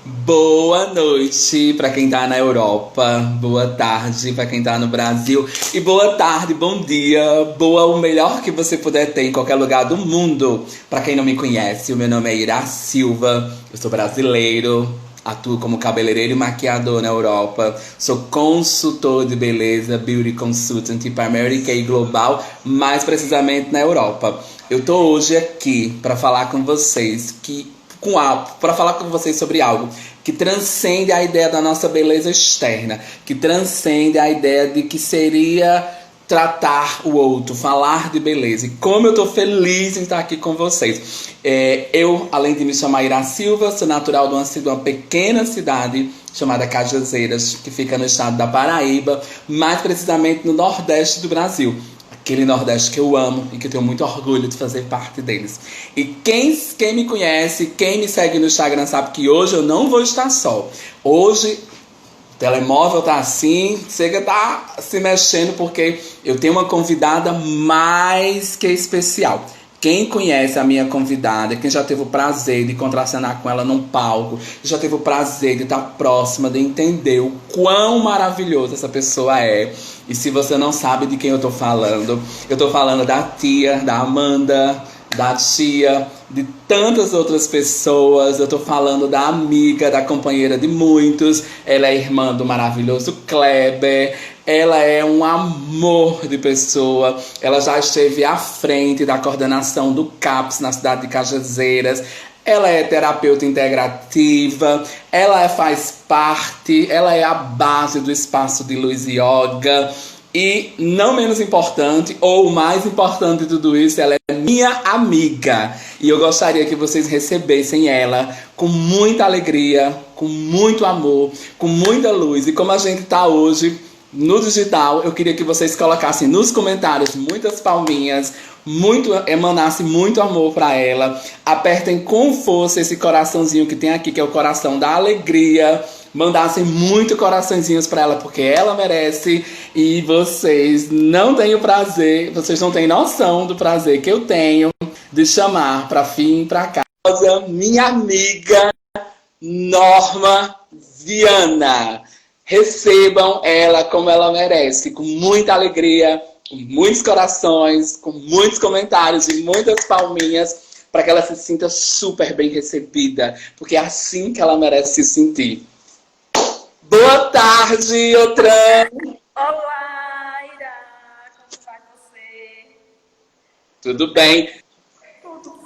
Boa noite para quem tá na Europa, boa tarde para quem tá no Brasil e boa tarde, bom dia, boa o melhor que você puder ter em qualquer lugar do mundo. Para quem não me conhece, o meu nome é Ira Silva, eu sou brasileiro, atuo como cabeleireiro e maquiador na Europa, sou consultor de beleza, beauty consultant para Mary Kay Global, mais precisamente na Europa. Eu tô hoje aqui para falar com vocês para falar com vocês sobre algo que transcende a ideia da nossa beleza externa, que transcende a ideia de que seria tratar o outro, falar de beleza. E como eu tô feliz em estar aqui com vocês. Eu, além de me chamar Ira Silva, sou natural de uma pequena cidade chamada Cajazeiras, que fica no estado da Paraíba, mais precisamente no nordeste do Brasil. Aquele Nordeste que eu amo e que eu tenho muito orgulho de fazer parte deles. E quem me conhece, quem me segue no Instagram sabe que hoje eu não vou estar só. Hoje o telemóvel tá assim, chega tá se mexendo porque eu tenho uma convidada mais que especial. Quem conhece a minha convidada, quem já teve o prazer de contracenar com ela num palco, já teve o prazer de estar próxima, de entender o quão maravilhoso essa pessoa é. E se você não sabe de quem eu tô falando da tia, da Amanda, da tia, de tantas outras pessoas. Eu tô falando da amiga, da companheira de muitos. Ela é irmã do maravilhoso Kleber. Ela é um amor de pessoa. Ela já esteve à frente da coordenação do CAPS na cidade de Cajazeiras. Ela é terapeuta integrativa, faz parte, ela é a base do Espaço de Luz Yoga. E não menos importante, ou mais importante de tudo isso, ela é minha amiga. E eu gostaria que vocês recebessem ela com muita alegria, com muito amor, com muita luz. E como a gente está hoje no digital, eu queria que vocês colocassem nos comentários muitas palminhas, emanasse muito amor para ela. Apertem com força esse coraçãozinho que tem aqui, que é o coração da alegria. Mandassem muito coraçõezinhos para ela, porque ela merece. E vocês não têm o prazer, vocês não têm noção do prazer que eu tenho de chamar para vir para casa minha amiga Norma Viana. Recebam ela como ela merece, com muita alegria, com muitos corações, com muitos comentários e muitas palminhas, para que ela se sinta super bem recebida, porque é assim que ela merece se sentir. Boa tarde, Otran! Olá, Ira! Como vai você? Tudo bem? Tudo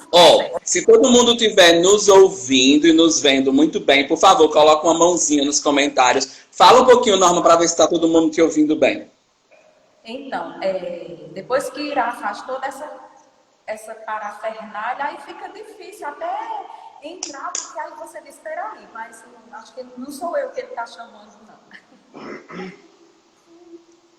Se todo mundo estiver nos ouvindo e nos vendo muito bem, por favor, coloque uma mãozinha nos comentários. Fala um pouquinho, Norma, para ver se está todo mundo te ouvindo bem. Então, depois que Ira faz toda essa parafernália, aí fica difícil até entrar, porque aí você diz, peraí, mas acho que não sou eu que ele está chamando, não.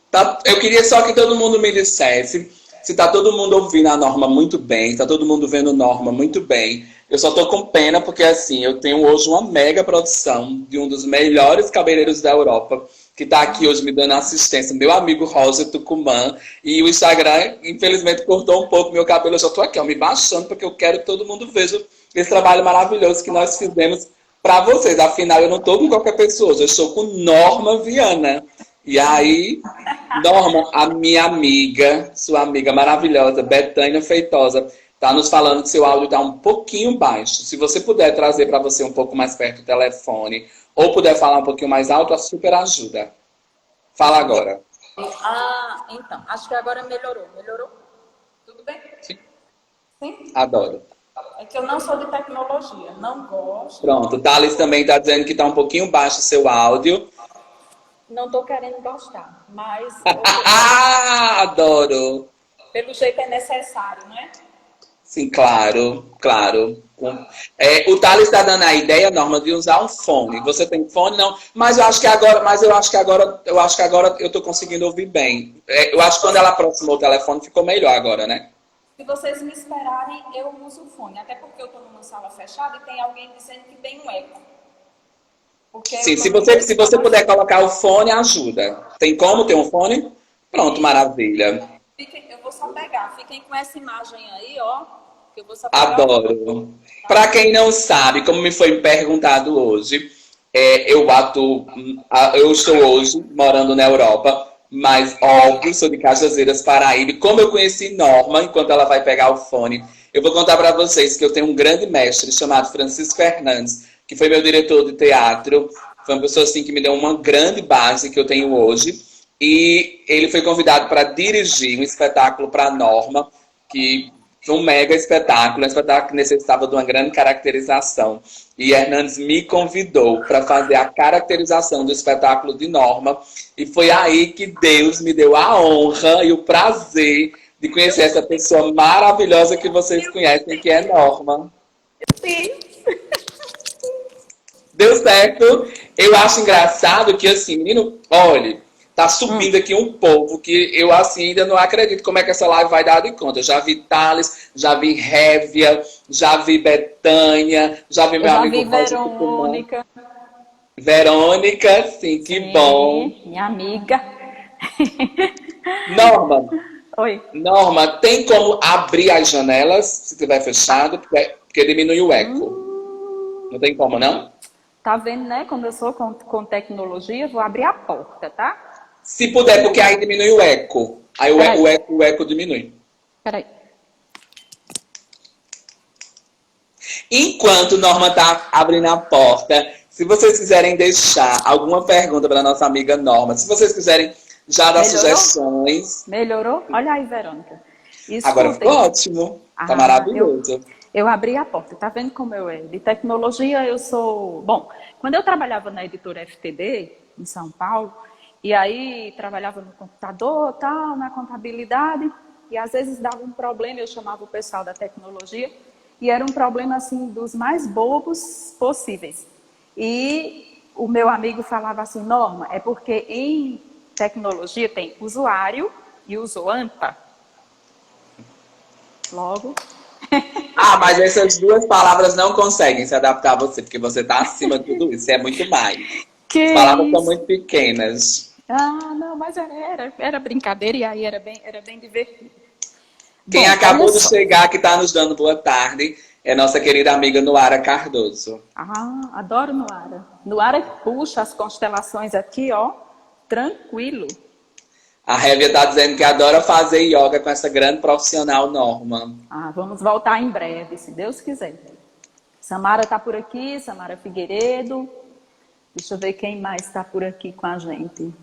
Tá, eu queria só que todo mundo me dissesse se tá todo mundo ouvindo a Norma muito bem, se tá todo mundo vendo Norma muito bem. Eu só tô com pena porque, assim, eu tenho hoje uma mega produção de um dos melhores cabeleireiros da Europa, que tá aqui hoje me dando assistência, meu amigo Rosa Tucumã, e o Instagram, infelizmente, cortou um pouco meu cabelo. Eu já tô aqui, ó, me baixando, porque eu quero que todo mundo veja esse trabalho maravilhoso que nós fizemos para vocês. Afinal, eu não tô com qualquer pessoa, eu estou com Norma Viana. E aí, Norma, a minha amiga, sua amiga maravilhosa, Betânia Feitosa, tá nos falando que seu áudio tá um pouquinho baixo. Se você puder trazer para você um pouco mais perto o telefone, ou puder falar um pouquinho mais alto, a super ajuda. Fala agora. Então, acho que agora melhorou. Melhorou? Tudo bem? Sim. Sim? Adoro. É que eu não sou de tecnologia, não gosto. Pronto, o Thales também tá dizendo que tá um pouquinho baixo o seu áudio. Não tô querendo gostar, mas Adoro. pelo jeito é necessário, né? Sim, claro, claro. O Thales está dando a ideia, Norma, de usar um fone. Você tem fone? Não. Mas eu acho que agora eu estou conseguindo ouvir bem. Eu acho que quando ela aproximou o telefone ficou melhor agora, né? Se vocês me esperarem, eu uso o fone. Até porque eu estou numa sala fechada e tem alguém dizendo que tem um eco. Porque Sim, se você puder colocar o fone, ajuda. Tem como ter um fone? Pronto, maravilha. Eu vou só pegar. Fiquem com essa imagem aí, ó. Que eu vou só pegar. Adoro. Para quem não sabe, como me foi perguntado hoje, eu estou hoje morando na Europa, mas óbvio, sou de Cajazeiras, Paraíba. E como eu conheci Norma, enquanto ela vai pegar o fone, eu vou contar para vocês que eu tenho um grande mestre chamado Francisco Fernandes, que foi meu diretor de teatro. Foi uma pessoa assim que me deu uma grande base que eu tenho hoje. E ele foi convidado para dirigir um espetáculo para Norma, que foi um mega espetáculo, um espetáculo que necessitava de uma grande caracterização. E Hernandes me convidou para fazer a caracterização do espetáculo de Norma. E foi aí que Deus me deu a honra e o prazer de conhecer essa pessoa maravilhosa que vocês conhecem, que é Norma. Sim. Deu certo. Eu acho engraçado que, assim, menino, olha, tá subindo aqui um povo que eu, assim, ainda não acredito como é que essa live vai dar de conta. Eu já vi Thales, já vi Révia, já vi Betânia, já vi meu amigo Verônica. Verônica, sim, que bom. Minha amiga. Norma, Oi. Norma, tem como abrir as janelas se tiver fechado, porque diminui o eco. Não tem como, não? Tá vendo, né? Quando eu sou com tecnologia, vou abrir a porta, tá? Se puder, porque aí diminui o eco. Aí o eco diminui. Peraí. Enquanto Norma tá abrindo a porta, se vocês quiserem deixar alguma pergunta para nossa amiga Norma, se vocês quiserem já dar sugestões. Melhorou? Olha aí, Verônica. Agora ficou ótimo. Tá maravilhoso. Eu abri a porta, tá vendo como eu é? De tecnologia eu sou... Bom, quando eu trabalhava na editora FTD, em São Paulo, e aí trabalhava no computador, tal, na contabilidade, e às vezes dava um problema, eu chamava o pessoal da tecnologia, e era um problema, assim, dos mais bobos possíveis. E o meu amigo falava assim, Norma, é porque em tecnologia tem usuário e usuanta. Logo... Mas essas duas palavras não conseguem se adaptar a você, porque você tá acima de tudo isso, é muito mais. As palavras são muito pequenas. Não, mas era brincadeira e aí era bem divertido. Quem acabou de chegar, que tá nos dando boa tarde, é nossa querida amiga Noara Cardoso. Adoro Noara. Noara puxa as constelações aqui, ó, tranquilo. A Révia tá dizendo que adora fazer yoga com essa grande profissional Norma. Vamos voltar em breve, se Deus quiser. Samara tá por aqui, Samara Figueiredo. Deixa eu ver quem mais está por aqui com a gente.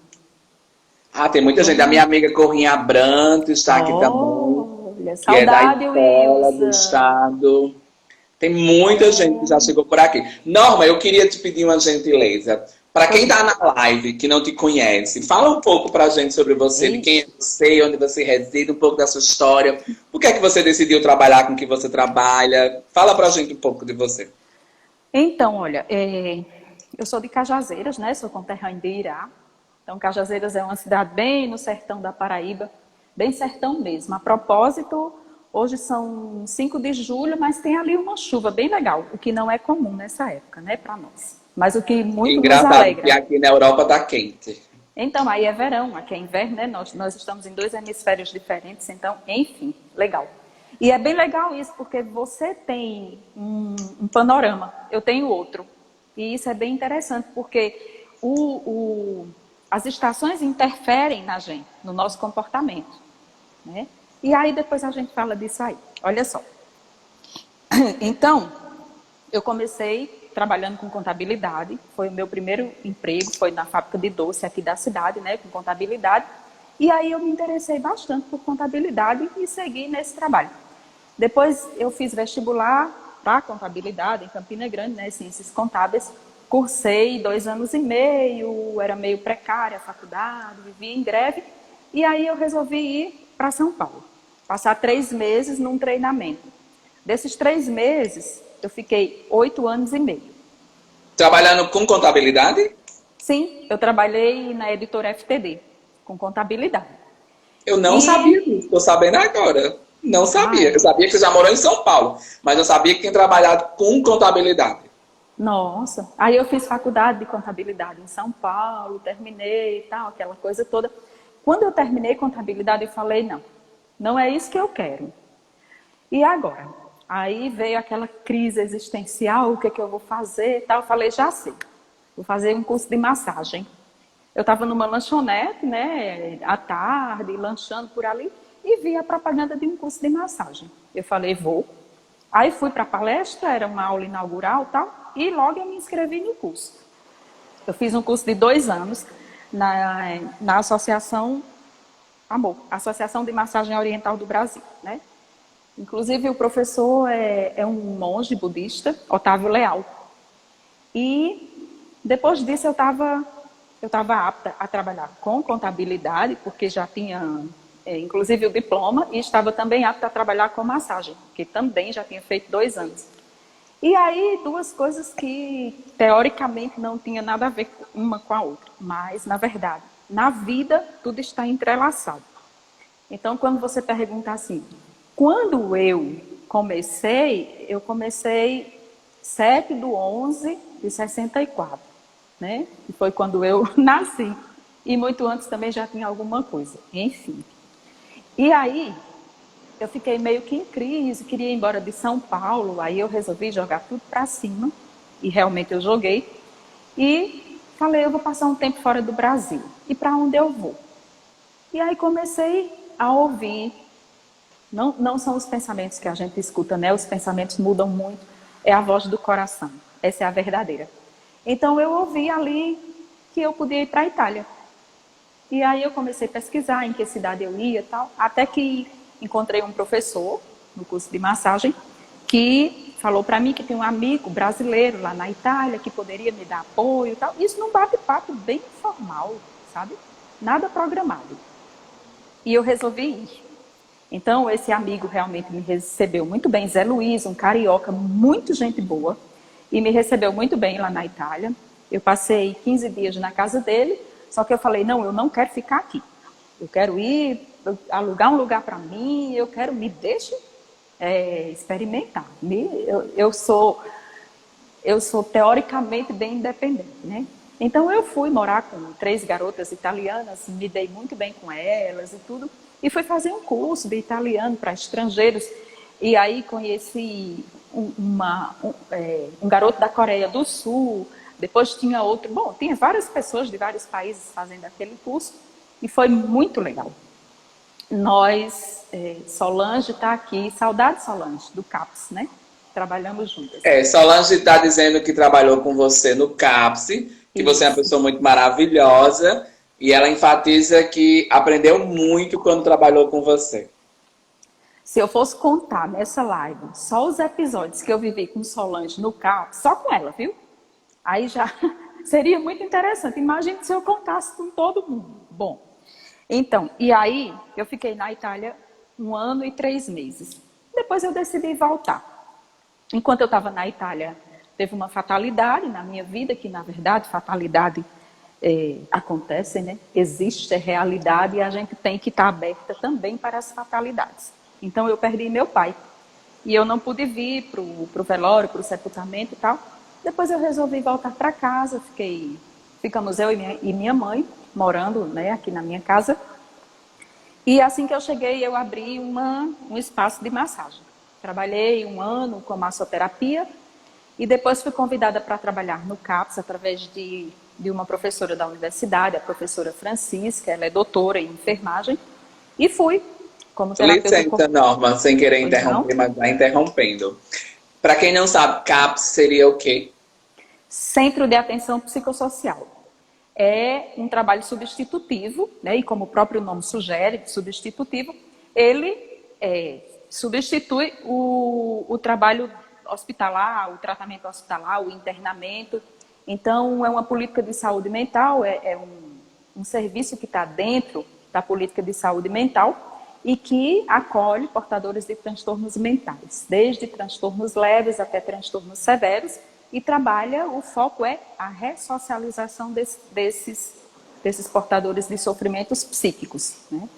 Tem muita gente. A minha amiga Corrinha Branco está aqui também. Saudade, que é da escola do estado. Tem muita gente que já chegou por aqui. Norma, eu queria te pedir uma gentileza. Para quem está na live, que não te conhece, fala um pouco para a gente sobre você, de quem é você, onde você reside, um pouco da sua história. Por que é que você decidiu trabalhar com o que você trabalha? Fala para a gente um pouco de você. Então, olha, eu sou de Cajazeiras, né? Sou conterrânea de Irá. Então, Cajazeiras é uma cidade bem no sertão da Paraíba, bem sertão mesmo. A propósito, hoje são 5 de julho, mas tem ali uma chuva bem legal, o que não é comum nessa época, né, para nós. Mas o que muito nos alegra. Que aqui na Europa tá quente. Então, aí é verão, aqui é inverno, né? Nós estamos em 2 hemisférios diferentes, então, enfim, legal. E é bem legal isso, porque você tem um panorama, eu tenho outro. E isso é bem interessante, porque as estações interferem na gente, no nosso comportamento, né? E aí depois a gente fala disso aí. Olha só. Então, eu comecei trabalhando com contabilidade, foi o meu primeiro emprego, foi na fábrica de doce aqui da cidade, né, com contabilidade. E aí eu me interessei bastante por contabilidade e segui nesse trabalho. Depois eu fiz vestibular para contabilidade em Campina Grande, né, ciências contábeis. Cursei 2 anos e meio, era meio precária a faculdade, vivia em greve. E aí eu resolvi ir para São Paulo, passar 3 meses num treinamento. Desses 3 meses, eu fiquei 8 anos e meio. Trabalhando com contabilidade? Sim, eu trabalhei na editora FTD, com contabilidade. Eu não sabia disso, estou sabendo agora. Não sabia. Eu sabia que você já morou em São Paulo, mas eu sabia que tinha trabalhado com contabilidade. Nossa, aí eu fiz faculdade de contabilidade em São Paulo, terminei e tal, aquela coisa toda. Quando eu terminei contabilidade, eu falei, não é isso que eu quero. E agora? Aí veio aquela crise existencial, o que é que eu vou fazer e tal. Eu falei, já sei, vou fazer um curso de massagem. Eu estava numa lanchonete, né, à tarde, lanchando por ali, e vi a propaganda de um curso de massagem. Eu falei, vou. Aí fui para a palestra, era uma aula inaugural e tal, e logo eu me inscrevi no curso. Eu fiz um curso de 2 anos na Associação Amor, Associação de Massagem Oriental do Brasil, né? Inclusive o professor é um monge budista, Otávio Leal. E depois disso eu estava apta a trabalhar com contabilidade, porque já tinha inclusive o diploma, e estava também apta a trabalhar com massagem, que também já tinha feito 2 anos. E aí, 2 coisas que teoricamente não tinha nada a ver uma com a outra, mas na verdade, na vida tudo está entrelaçado. Então, quando você pergunta assim, quando eu comecei 7/11/64, né? E foi quando eu nasci. E muito antes também já tinha alguma coisa, enfim. E aí, eu fiquei meio que em crise, queria ir embora de São Paulo, aí eu resolvi jogar tudo para cima, e realmente eu joguei, e falei, eu vou passar um tempo fora do Brasil, e para onde eu vou? E aí comecei a ouvir, não são os pensamentos que a gente escuta, né? Os pensamentos mudam muito, é a voz do coração, essa é a verdadeira. Então eu ouvi ali que eu podia ir para a Itália. E aí eu comecei a pesquisar em que cidade eu ia e tal, até que encontrei um professor no curso de massagem que falou para mim que tem um amigo brasileiro lá na Itália que poderia me dar apoio e tal. Isso num bate-papo bem informal, sabe? Nada programado. E eu resolvi ir. Então esse amigo realmente me recebeu muito bem, Zé Luiz, um carioca, muito gente boa, e me recebeu muito bem lá na Itália. Eu passei 15 dias na casa dele. Só que eu falei, não, eu não quero ficar aqui. Eu quero ir, alugar um lugar para mim, eu quero, me deixe experimentar. Eu sou teoricamente bem independente, né? Então eu fui morar com 3 garotas italianas, me dei muito bem com elas e tudo. E fui fazer um curso de italiano para estrangeiros. E aí conheci um garoto da Coreia do Sul. Depois tinha outro, tinha várias pessoas de vários países fazendo aquele curso e foi muito legal. Nós, Solange está aqui, saudade Solange, do CAPS, né? Trabalhamos juntas. Solange está dizendo que trabalhou com você no CAPS, que você é uma pessoa muito maravilhosa e ela enfatiza que aprendeu muito quando trabalhou com você. Se eu fosse contar nessa live só os episódios que eu vivi com Solange no CAPS, só com ela, viu? Aí já seria muito interessante. Imagine se eu contasse com todo mundo. Bom, então, e aí eu fiquei na Itália 1 ano e 3 meses. Depois eu decidi voltar. Enquanto eu estava na Itália, teve uma fatalidade na minha vida, que na verdade fatalidade acontece, né? Existe, é realidade e a gente tem que estar aberta também para as fatalidades. Então eu perdi meu pai. E eu não pude vir para o velório, para o sepultamento e tal. Depois eu resolvi voltar para casa, ficamos eu e minha mãe morando, né, aqui na minha casa. E assim que eu cheguei, eu abri um espaço de massagem. Trabalhei 1 ano com massoterapia e depois fui convidada para trabalhar no CAPS através de uma professora da universidade, a professora Francisca, ela é doutora em enfermagem, e fui como terapeuta. Licença, Norma, sem querer interromper, mas vai interrompendo. Para quem não sabe, CAPS seria o quê? Centro de Atenção Psicossocial. É um trabalho substitutivo, né? E como o próprio nome sugere, substitutivo, ele substitui o trabalho hospitalar, o tratamento hospitalar, o internamento. Então, é uma política de saúde mental, um serviço que está dentro da política de saúde mental e que acolhe portadores de transtornos mentais, desde transtornos leves até transtornos severos, e trabalha, o foco é a ressocialização desses portadores de sofrimentos psíquicos, né?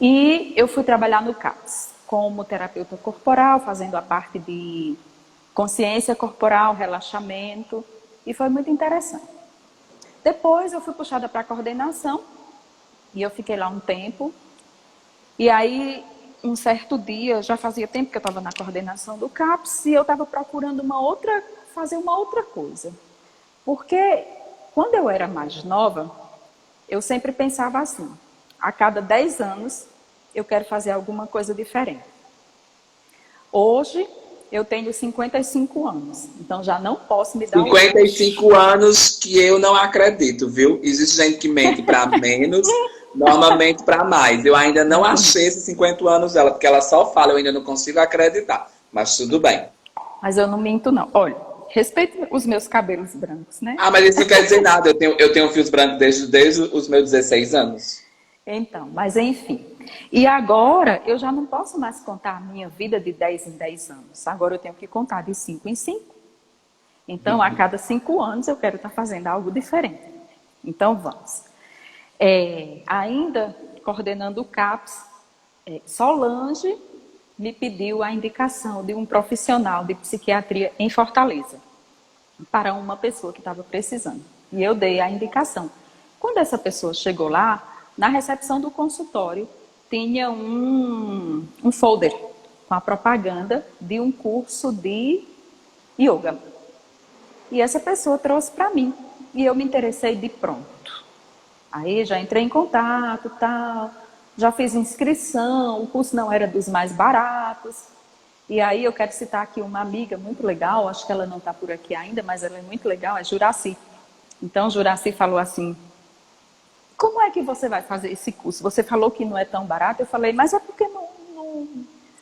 E eu fui trabalhar no CAPS como terapeuta corporal, fazendo a parte de consciência corporal, relaxamento, e foi muito interessante. Depois eu fui puxada para a coordenação, e eu fiquei lá um tempo, e aí um certo dia, já fazia tempo que eu estava na coordenação do CAPS, e eu estava procurando fazer uma outra coisa. Porque quando eu era mais nova, eu sempre pensava assim, a cada 10 anos eu quero fazer alguma coisa diferente. Hoje eu tenho 55 anos, então já não posso me dar o 55 anos que eu não acredito, viu? Existe gente que mente para menos, normalmente para mais. Eu ainda não achei esses 50 anos dela, porque ela só fala, eu ainda não consigo acreditar. Mas tudo bem. Mas eu não minto, não. Olha, respeito os meus cabelos brancos, né? Ah, mas isso não quer dizer nada. Eu tenho fios brancos desde os meus 16 anos. Então, mas enfim. E agora eu já não posso mais contar a minha vida de 10 em 10 anos. Agora eu tenho que contar de 5 em 5. Então, a cada 5 anos eu quero estar fazendo algo diferente. Então, vamos. Ainda coordenando o CAPS, Solange me pediu a indicação de um profissional de psiquiatria em Fortaleza para uma pessoa que estava precisando. E eu dei a indicação. Quando essa pessoa chegou lá, na recepção do consultório, tinha um folder com a propaganda de um curso de yoga. E essa pessoa trouxe para mim. E eu me interessei de pronto. Aí já entrei em contato, tal, já fiz inscrição, o curso não era dos mais baratos. E aí eu quero citar aqui uma amiga muito legal, acho que ela não está por aqui ainda, mas ela é muito legal, é Juraci. Então Juraci falou assim, como é que você vai fazer esse curso? Você falou que não é tão barato, eu falei, mas é porque não...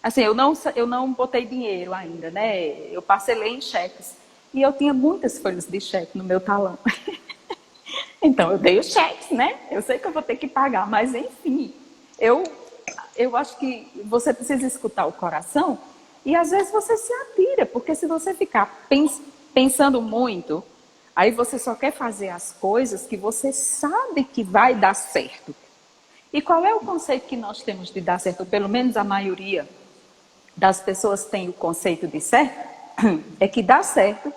Assim, eu não botei dinheiro ainda, né? Eu parcelei em cheques. E eu tinha muitas folhas de cheque no meu talão. Então, eu dei os cheques, né? Eu sei que eu vou ter que pagar, mas enfim. Eu acho que você precisa escutar o coração e às vezes você se atira, porque se você ficar pensando muito, aí você só quer fazer as coisas que você sabe que vai dar certo. E qual é o conceito que nós temos de dar certo? Ou pelo menos a maioria das pessoas tem o conceito de certo, é que dar certo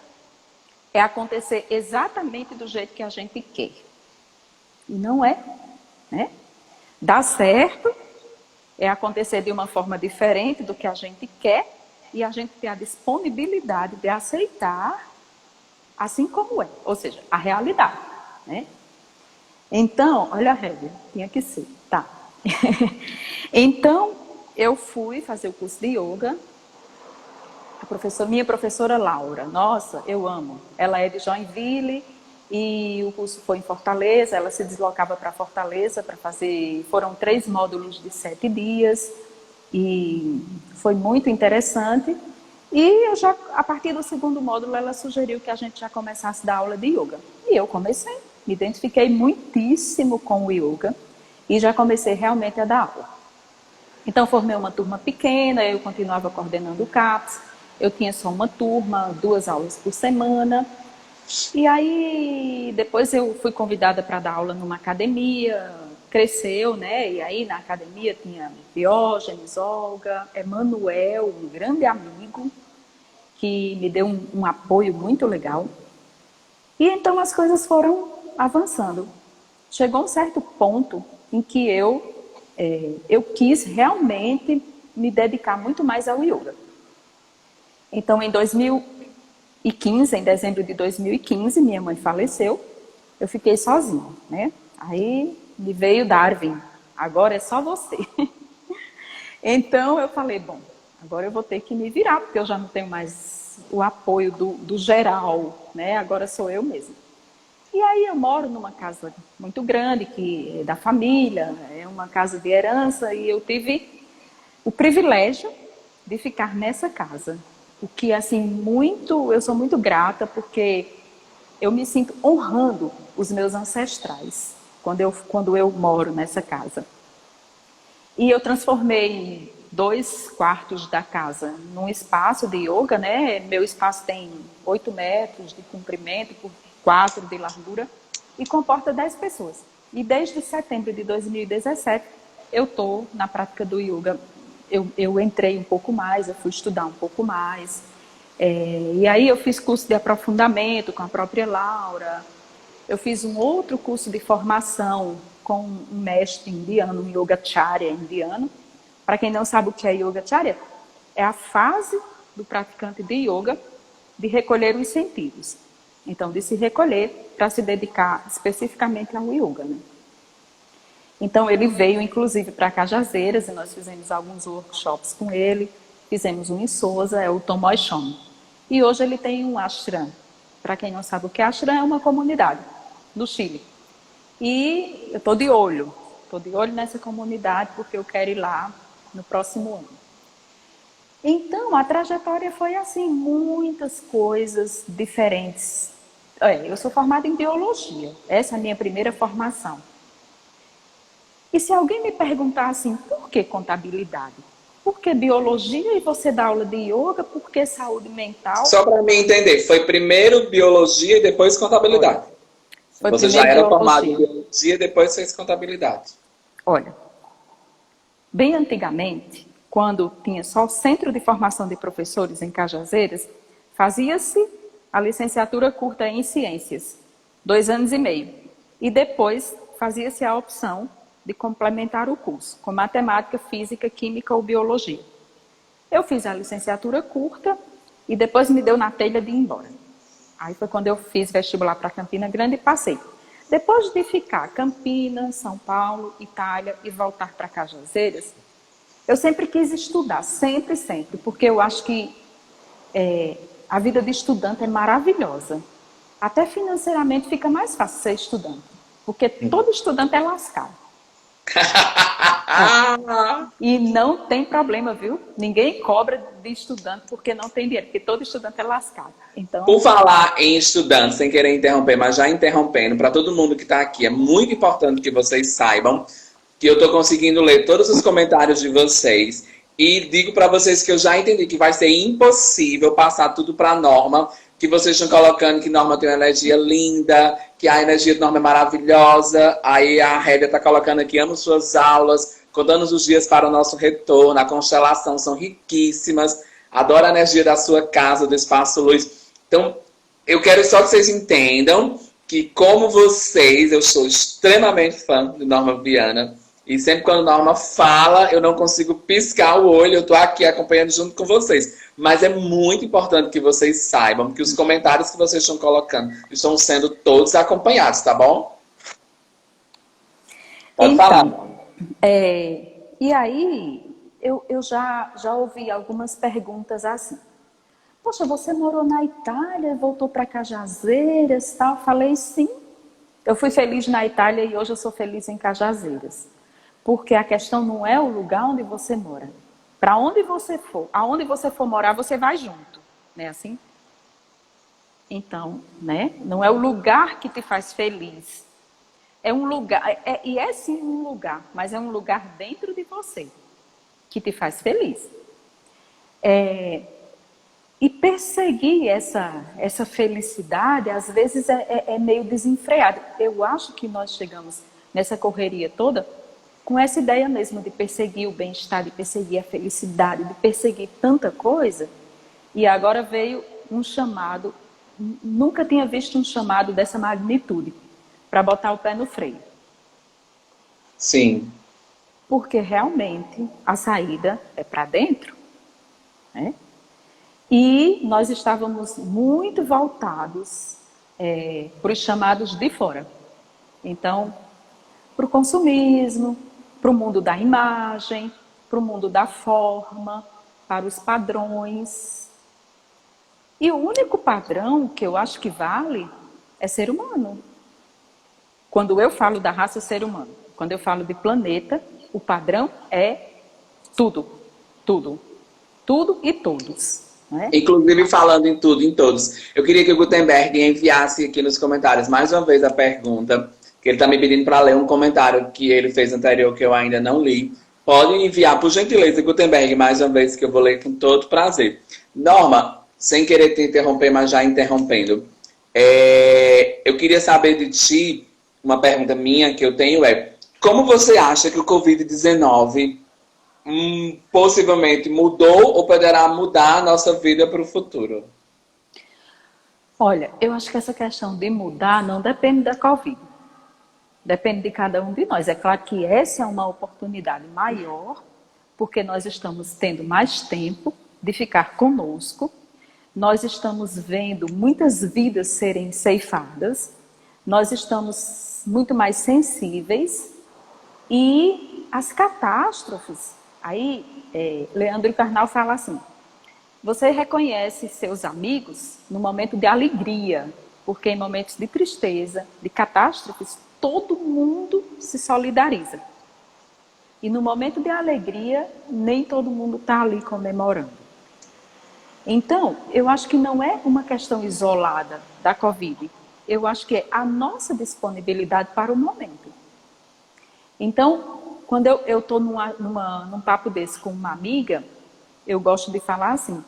é acontecer exatamente do jeito que a gente quer. E não é, né? Dar certo é acontecer de uma forma diferente do que a gente quer e a gente ter a disponibilidade de aceitar assim como é, ou seja, a realidade, né? Então, olha a regra, tinha que ser, tá. Então, eu fui fazer o curso de yoga. Minha professora Laura, nossa, eu amo. Ela é de Joinville e o curso foi em Fortaleza. Ela se deslocava para Fortaleza para fazer. Foram 3 módulos de 7 dias e foi muito interessante. E a partir do segundo módulo, ela sugeriu que a gente já começasse a dar aula de yoga. E eu comecei, me identifiquei muitíssimo com o yoga e já comecei realmente a dar aula. Então, formei uma turma pequena, eu continuava coordenando o CAPS. Eu tinha só uma turma, 2 aulas por semana. E aí, depois eu fui convidada para dar aula numa academia, cresceu, né? E aí na academia tinha Diógenes, Olga, Emanuel, um grande amigo, que me deu um apoio muito legal. E então as coisas foram avançando. Chegou um certo ponto em que eu quis realmente me dedicar muito mais ao yoga. Então, em 2015, em dezembro de 2015, minha mãe faleceu. Eu fiquei sozinha, né? Aí me veio Darwin, agora é só você. Então, eu falei, bom, agora eu vou ter que me virar, porque eu já não tenho mais o apoio do geral, né? Agora sou eu mesma. E aí eu moro numa casa muito grande, que é da família, é uma casa de herança, e eu tive o privilégio de ficar nessa casa. O que, assim, eu sou muito grata, porque eu me sinto honrando os meus ancestrais quando eu moro nessa casa. E eu transformei 2 quartos da casa num espaço de yoga, né? Meu espaço tem 8 metros de comprimento por 4 de largura e comporta 10 pessoas. E desde setembro de 2017, eu estou na prática do yoga. Eu entrei um pouco mais, eu fui estudar um pouco mais. E aí eu fiz curso de aprofundamento com a própria Laura. Eu fiz um outro curso de formação com um mestre indiano, um Yogacharya indiano, Para quem não sabe o que é Yogacharya, é a fase do praticante de yoga de recolher os sentidos. Então, de se recolher para se dedicar especificamente ao yoga, né? Então, ele veio, inclusive, para Cajazeiras, e nós fizemos alguns workshops com ele. Fizemos um em Souza, é o Tomoe Shom. E hoje ele tem um ashram. Para quem não sabe o que é ashram, é uma comunidade do Chile. E eu estou de olho nessa comunidade, porque eu quero ir lá no próximo ano. Então, a trajetória foi assim, muitas coisas diferentes. Eu sou formada em biologia, essa é a minha primeira formação. E se alguém me perguntar assim, por que contabilidade? Por que biologia e você dá aula de yoga? Por que saúde mental? Só para mim entender, foi primeiro biologia e depois contabilidade. Foi Você já era formado em biologia e depois fez contabilidade. Olha, bem antigamente, quando tinha só o Centro de Formação de Professores em Cajazeiras, fazia-se a licenciatura curta em Ciências, 2 anos e meio. E depois fazia-se a opção de complementar o curso, com matemática, física, química ou biologia. Eu fiz a licenciatura curta e depois me deu na telha de ir embora. Aí foi quando eu fiz vestibular para Campina Grande e passei. Depois de ficar Campinas, São Paulo, Itália e voltar para Cajazeiras, eu sempre quis estudar, sempre, porque eu acho que a vida de estudante é maravilhosa. Até financeiramente fica mais fácil ser estudante, porque todo estudante é lascado. E não tem problema, viu? Ninguém cobra de estudante porque não tem dinheiro, porque todo estudante é lascado. Então... Por falar em estudante, sem querer interromper, mas já interrompendo, para todo mundo que está aqui, é muito importante que vocês saibam que eu estou conseguindo ler todos os comentários de vocês e digo para vocês que eu já entendi que vai ser impossível passar tudo para a Norma, que vocês estão colocando que Norma tem uma energia linda, que a energia de Norma é maravilhosa. Aí a Révia está colocando aqui, amo suas aulas, contando os dias para o nosso retorno, a constelação são riquíssimas, adoro a energia da sua casa, do Espaço Luz. Então, eu quero só que vocês entendam que, como vocês, eu sou extremamente fã de Norma Viana. E sempre quando Norma fala, eu não consigo piscar o olho, eu estou aqui acompanhando junto com vocês. Mas é muito importante que vocês saibam que os comentários que vocês estão colocando estão sendo todos acompanhados, tá bom? Pode falar. E aí, eu já ouvi algumas perguntas assim. Poxa, você morou na Itália, voltou para Cajazeiras e tal? Falei, sim. Eu fui feliz na Itália e hoje eu sou feliz em Cajazeiras. Porque a questão não é o lugar onde você mora. Para onde você for, aonde você for morar, você vai junto. Não é assim? Então, né? Não é o lugar que te faz feliz. É um lugar, e é sim um lugar, mas é um lugar dentro de você que te faz feliz. E perseguir essa felicidade, às vezes, é meio desenfreado. Eu acho que nós chegamos nessa correria toda com essa ideia mesmo de perseguir o bem-estar, de perseguir a felicidade, de perseguir tanta coisa. E agora veio um chamado, nunca tinha visto um chamado dessa magnitude, para botar o pé no freio. Sim. Porque realmente a saída é para dentro, né? E nós estávamos muito voltados para os chamados de fora. Então, para o consumismo, para o mundo da imagem, para o mundo da forma, para os padrões. E o único padrão que eu acho que vale é ser humano. Quando eu falo da raça ser humano, quando eu falo de planeta, o padrão é tudo. Tudo. Tudo e todos. Né? Inclusive falando em tudo, em todos. Eu queria que o Gutenberg enviasse aqui nos comentários mais uma vez a pergunta, que ele está me pedindo para ler um comentário que ele fez anterior que eu ainda não li. Pode enviar, por gentileza, Gutenberg, mais uma vez, que eu vou ler com todo prazer. Norma, sem querer te interromper, mas já interrompendo, eu queria saber de ti, uma pergunta minha que eu tenho como você acha que o Covid-19 possivelmente mudou ou poderá mudar a nossa vida para o futuro? Olha, eu acho que essa questão de mudar não depende da Covid. Depende de cada um de nós. É claro que essa é uma oportunidade maior porque nós estamos tendo mais tempo de ficar conosco, nós estamos vendo muitas vidas serem ceifadas, nós estamos muito mais sensíveis e as catástrofes. Aí, Leandro Carnal fala assim: você reconhece seus amigos no momento de alegria, porque em momentos de tristeza, de catástrofes, todo mundo se solidariza. E no momento de alegria, nem todo mundo está ali comemorando. Então, eu acho que não é uma questão isolada da Covid. Eu acho que é a nossa disponibilidade para o momento. Então, quando eu estou num papo desse com uma amiga, eu gosto de falar assim: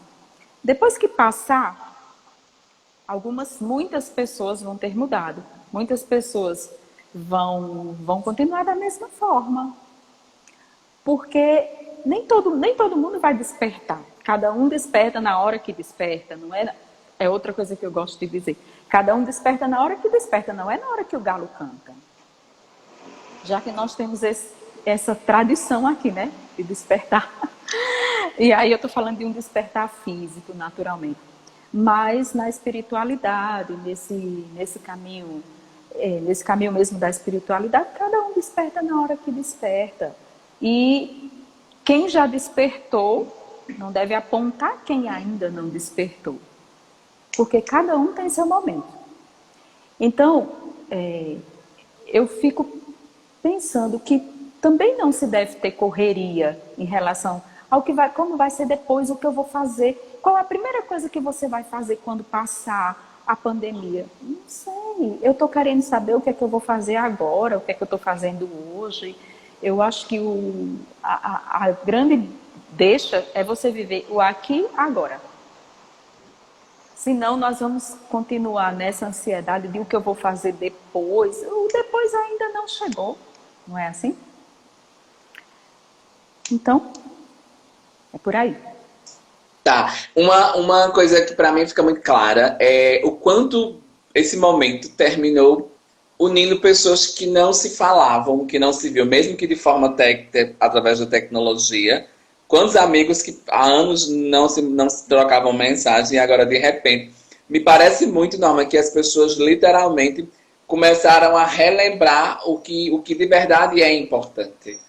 depois que passar, muitas pessoas vão ter mudado. Muitas pessoas vão continuar da mesma forma. Porque nem todo mundo vai despertar. Cada um desperta na hora que desperta, não é? É outra coisa que eu gosto de dizer. Cada um desperta na hora que desperta, não é na hora que o galo canta. Já que nós temos essa tradição aqui, né? De despertar. E aí eu estou falando de um despertar físico, naturalmente. Mas na espiritualidade, nesse caminho mesmo da espiritualidade, cada um desperta na hora que desperta. E quem já despertou não deve apontar quem ainda não despertou. Porque cada um tem seu momento. Então, eu fico pensando que também não se deve ter correria em relação ao como vai ser depois, o que eu vou fazer. Qual é a primeira coisa que você vai fazer quando passar a pandemia? Não sei. Eu estou querendo saber o que é que eu vou fazer agora, o que é que eu estou fazendo hoje. Eu acho que a grande deixa é você viver o aqui e agora. Senão nós vamos continuar nessa ansiedade de o que eu vou fazer depois. O depois ainda não chegou, não é assim? Então, é por aí. Tá. Uma coisa que para mim fica muito clara é o quanto esse momento terminou unindo pessoas que não se falavam, que não se viam, mesmo que de forma através da tecnologia. Quantos amigos que há anos não se trocavam mensagem e agora de repente. Me parece muito, Norma, que as pessoas literalmente começaram a relembrar o que de verdade é importante.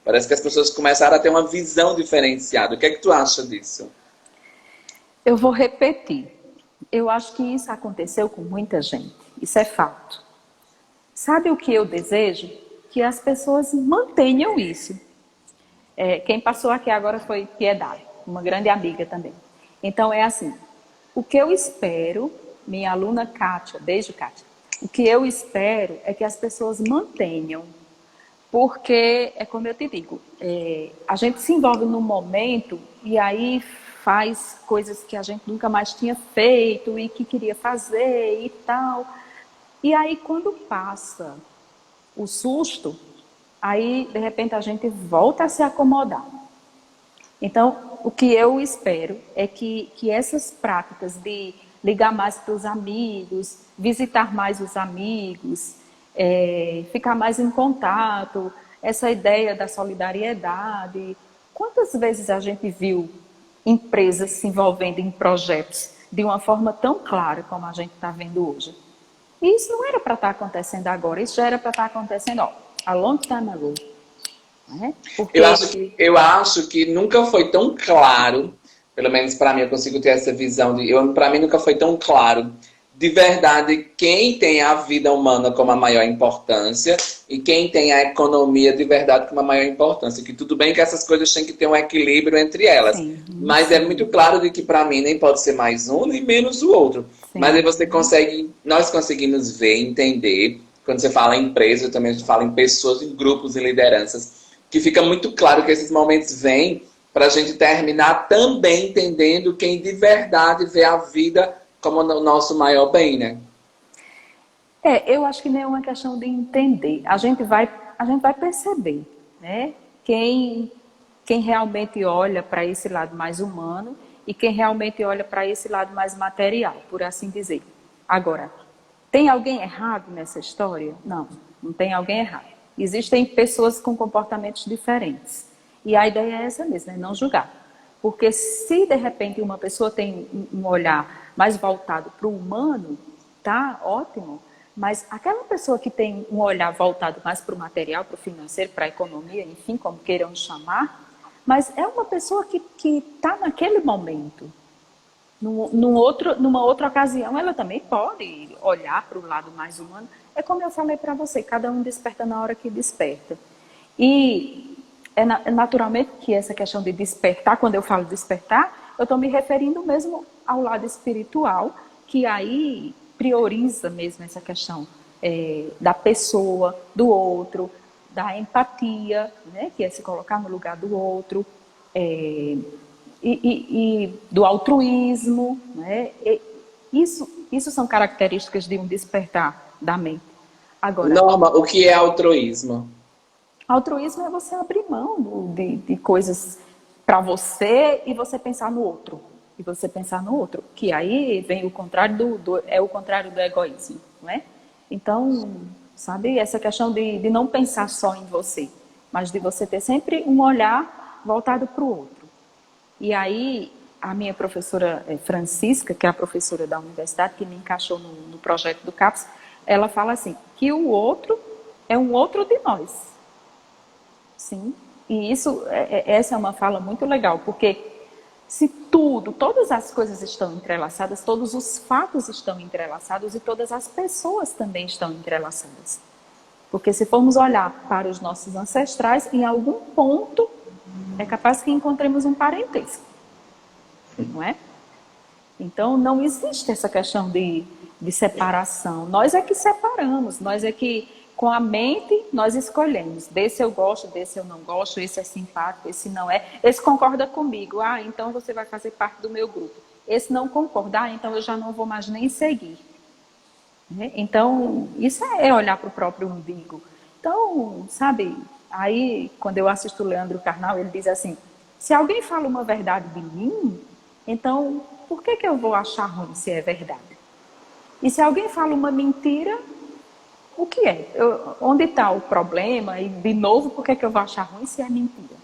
Parece que as pessoas começaram a ter uma visão diferenciada. O que é que tu acha disso? Eu vou repetir. Eu acho que isso aconteceu com muita gente. Isso é fato. Sabe o que eu desejo? Que as pessoas mantenham isso. Quem passou aqui agora foi Piedade, uma grande amiga também. Então é assim, o que eu espero, minha aluna Kátia, beijo Kátia, o que eu espero é que as pessoas mantenham, porque é como eu te digo, a gente se envolve num momento e aí faz coisas que a gente nunca mais tinha feito e que queria fazer e tal. E aí quando passa o susto, aí, de repente, a gente volta a se acomodar. Então, o que eu espero é que essas práticas de ligar mais para os amigos, visitar mais os amigos, ficar mais em contato, essa ideia da solidariedade. Quantas vezes a gente viu empresas se envolvendo em projetos de uma forma tão clara como a gente está vendo hoje? E isso não era para estar acontecendo agora, isso já era para estar acontecendo, a long time ago. Né? Porque... Eu acho que nunca foi tão claro, pelo menos para mim, eu consigo ter essa visão para mim nunca foi tão claro de verdade quem tem a vida humana como a maior importância e quem tem a economia de verdade como a maior importância. Que tudo bem que essas coisas têm que ter um equilíbrio entre elas. Sim, mas sim. É muito claro de que para mim nem pode ser mais um nem menos o outro. Sim. Mas aí nós conseguimos ver, entender. Quando você fala em empresa, eu também falo em pessoas, em grupos e lideranças, que fica muito claro que esses momentos vêm para a gente terminar também entendendo quem de verdade vê a vida como o nosso maior bem, né? Eu acho que nem é uma questão de entender. A gente vai perceber, né? Quem realmente olha para esse lado mais humano e quem realmente olha para esse lado mais material, por assim dizer. Agora, tem alguém errado nessa história? Não, não tem alguém errado. Existem pessoas com comportamentos diferentes. E a ideia é essa mesmo, é não julgar. Porque se de repente uma pessoa tem um olhar mais voltado para o humano, tá ótimo. Mas aquela pessoa que tem um olhar voltado mais para o material, para o financeiro, para a economia, enfim, como queiram chamar, mas é uma pessoa que está naquele momento. Numa outra ocasião, ela também pode olhar para o lado mais humano. É como eu falei para você, cada um desperta na hora que desperta. E naturalmente que essa questão de despertar, quando eu falo despertar, eu estou me referindo mesmo ao lado espiritual, que aí prioriza mesmo essa questão da pessoa, do outro, da empatia, né, que é se colocar no lugar do outro, e do altruísmo, né? Isso são características de um despertar da mente. Agora, Norma, o que é altruísmo? altruísmo é você abrir mão de coisas para você e você pensar no outro. E você pensar no outro. Que aí vem o contrário é o contrário do egoísmo, não é? Então, sabe, essa questão de não pensar só em você, mas de você ter sempre um olhar voltado para o outro. E aí, a minha professora Francisca, que é a professora da universidade, que me encaixou no projeto do CAPS, ela fala assim, que o outro é um outro de nós. Sim, e essa é uma fala muito legal, porque se todas as coisas estão entrelaçadas, todos os fatos estão entrelaçados e todas as pessoas também estão entrelaçadas. Porque se formos olhar para os nossos ancestrais, em algum ponto é capaz que encontremos um parentesco, não é? Então não existe essa questão de separação. Nós é que separamos, nós é que com a mente nós escolhemos. Desse eu gosto, desse eu não gosto, esse é simpático, esse não é. Esse concorda comigo, então você vai fazer parte do meu grupo. Esse não concorda, então eu já não vou mais nem seguir. Então, isso é olhar para o próprio umbigo. Então, sabe, aí quando eu assisto o Leandro Carnal, ele diz assim, se alguém fala uma verdade de mim, então por que eu vou achar ruim se é verdade? E se alguém fala uma mentira, o que é? Onde está o problema? E, de novo, por que eu vou achar ruim se é mentira?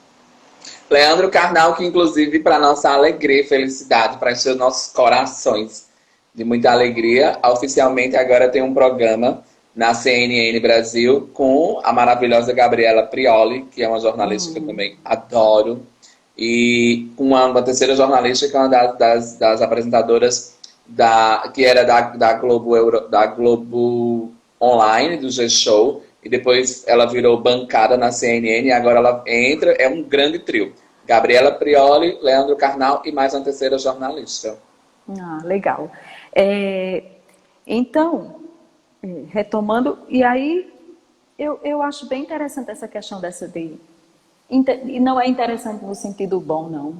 Leandro Carnal, que inclusive, para nossa alegria e felicidade, para encher nossos corações de muita alegria, oficialmente agora tem um programa na CNN Brasil com a maravilhosa Gabriela Prioli, que é uma jornalista que eu também adoro, e com uma terceira jornalista que é uma das apresentadoras que era da Globo Online, do G-Show, e depois ela virou bancada na CNN, e agora ela entra, é um grande trio. Gabriela Prioli, Leandro Carnal e mais uma terceira jornalista. Legal. Então, retomando, e aí eu acho bem interessante essa questão e não é interessante no sentido bom, não,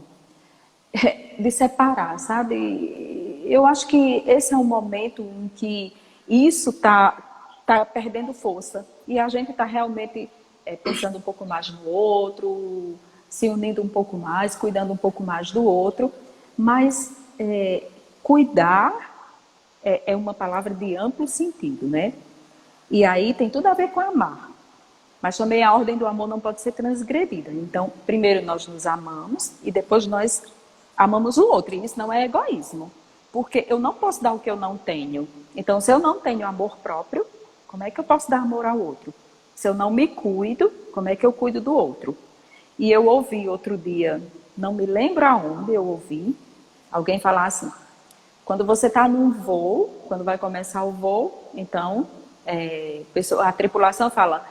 de separar, sabe? Eu acho que esse é um momento em que isso está perdendo força. E a gente está realmente pensando um pouco mais no outro, se unindo um pouco mais, cuidando um pouco mais do outro. Mas cuidar é uma palavra de amplo sentido, né? E aí tem tudo a ver com amar. Mas também a ordem do amor não pode ser transgredida. Então, primeiro nós nos amamos e depois nós amamos o outro. E isso não é egoísmo. Porque eu não posso dar o que eu não tenho. Então, se eu não tenho amor próprio, como é que eu posso dar amor ao outro? Se eu não me cuido, como é que eu cuido do outro? E eu ouvi outro dia, não me lembro aonde eu ouvi, alguém falar assim, quando você está num voo, quando vai começar o voo, então a tripulação fala,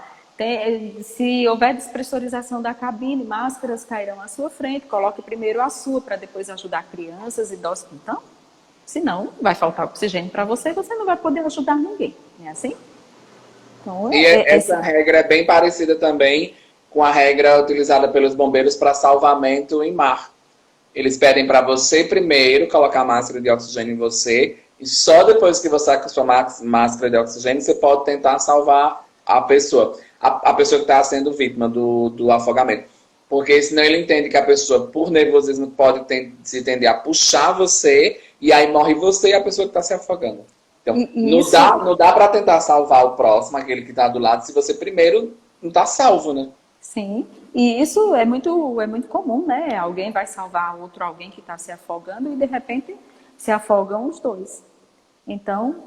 se houver despressurização da cabine, máscaras cairão à sua frente, coloque primeiro a sua para depois ajudar crianças, idosos. Então, senão vai faltar oxigênio para você, você não vai poder ajudar ninguém. Não é assim? Então, essa regra é bem parecida também com a regra utilizada pelos bombeiros para salvamento em mar. Eles pedem para você primeiro colocar a máscara de oxigênio em você e só depois que você está com a sua máscara de oxigênio você pode tentar salvar a pessoa. A pessoa que está sendo vítima do afogamento. Porque senão ele entende que a pessoa, por nervosismo, pode se tender a puxar você e aí morre você e a pessoa que está se afogando. Então, não dá para tentar salvar o próximo, aquele que está do lado, se você primeiro não está salvo, né? Sim, e isso é muito comum, né? Alguém vai salvar outro alguém que está se afogando e de repente se afogam os dois. Então,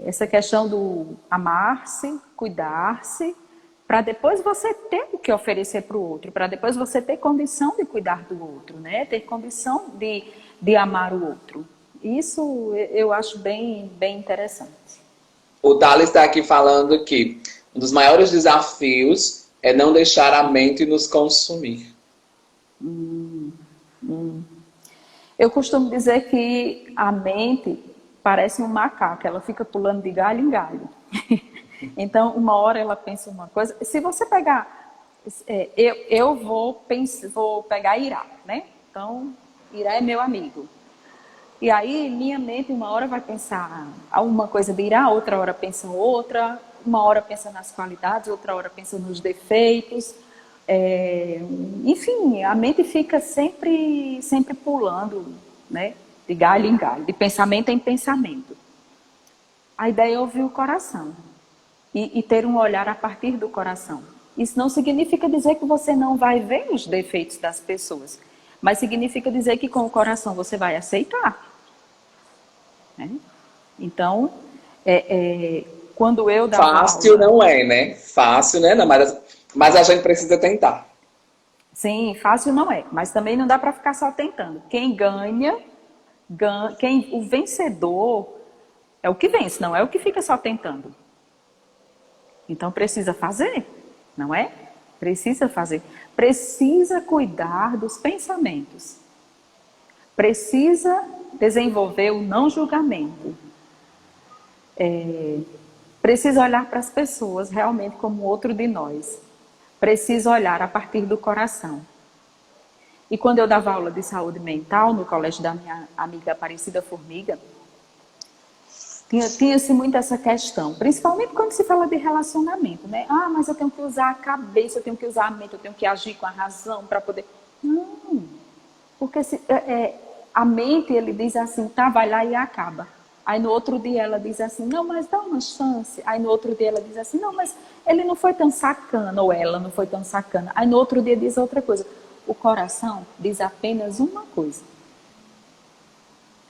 essa questão do amar-se, cuidar-se, para depois você ter o que oferecer para o outro, para depois você ter condição de cuidar do outro, né? Ter condição de amar o outro. Isso eu acho bem, bem interessante. O Thales está aqui falando que um dos maiores desafios é não deixar a mente nos consumir. Eu costumo dizer que a mente parece um macaco, ela fica pulando de galho em galho. Então, uma hora ela pensa uma coisa. Se você pegar, eu vou pegar Irá, né? Então, Irá é meu amigo. E aí, minha mente, uma hora vai pensar uma coisa de Irá, outra hora pensa outra, uma hora pensa nas qualidades, outra hora pensa nos defeitos. Enfim, a mente fica sempre, sempre pulando, né? De galho em galho, de pensamento em pensamento. A ideia é ouvir o coração e ter um olhar a partir do coração. Isso não significa dizer que você não vai ver os defeitos das pessoas, mas significa dizer que com o coração você vai aceitar. Né? Então, quando eu dava Fácil aula... não é, né? Fácil, né? Não, mas a gente precisa tentar. Sim, fácil não é, mas também não dá para ficar só tentando. Quem ganha, o vencedor é o que vence, não é o que fica só tentando. Então precisa fazer, não é? Precisa fazer. Precisa cuidar dos pensamentos. Precisa desenvolver o não julgamento. Precisa olhar para as pessoas realmente como outro de nós. Precisa olhar a partir do coração. E quando eu dava aula de saúde mental no colégio da minha amiga Aparecida Formiga, tinha-se muito essa questão, principalmente quando se fala de relacionamento, né? Ah, mas eu tenho que usar a cabeça, eu tenho que usar a mente, eu tenho que agir com a razão para poder... Não, porque a mente, ele diz assim, tá, vai lá e acaba. Aí no outro dia ela diz assim, não, mas dá uma chance. Aí no outro dia ela diz assim, não, mas ele não foi tão sacana, ou ela não foi tão sacana. Aí no outro dia diz outra coisa. O coração diz apenas uma coisa.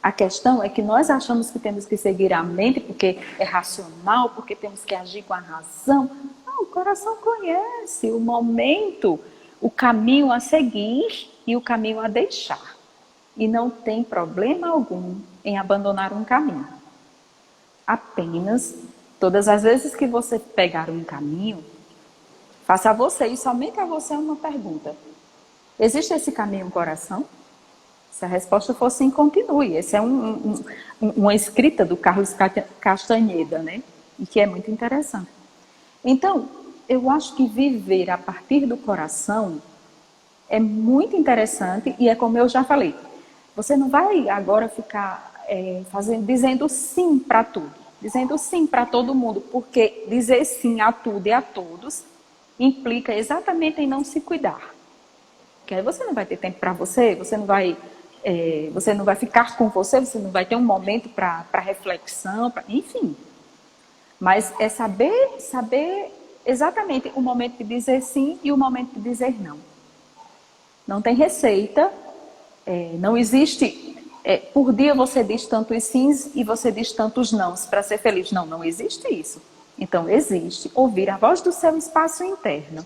A questão é que nós achamos que temos que seguir a mente porque é racional, porque temos que agir com a razão. Não, o coração conhece o momento, o caminho a seguir e o caminho a deixar. E não tem problema algum em abandonar um caminho. Apenas, todas as vezes que você pegar um caminho, faça a você e somente a você uma pergunta. Existe esse caminho coração? Se a resposta for sim, continue. Essa é uma escrita do Carlos Castanheda, né? E que é muito interessante. Então, eu acho que viver a partir do coração é muito interessante e é como eu já falei. Você não vai agora ficar dizendo sim para tudo, dizendo sim para todo mundo, porque dizer sim a tudo e a todos implica exatamente em não se cuidar. Porque aí você não vai ter tempo para você, você não vai ficar com você não vai ter um momento para reflexão, enfim. Mas é saber exatamente o momento de dizer sim e o momento de dizer não. Não tem receita, não existe... por dia você diz tantos sims e você diz tantos nãos para ser feliz. Não, não existe isso. Então existe ouvir a voz do seu espaço interno,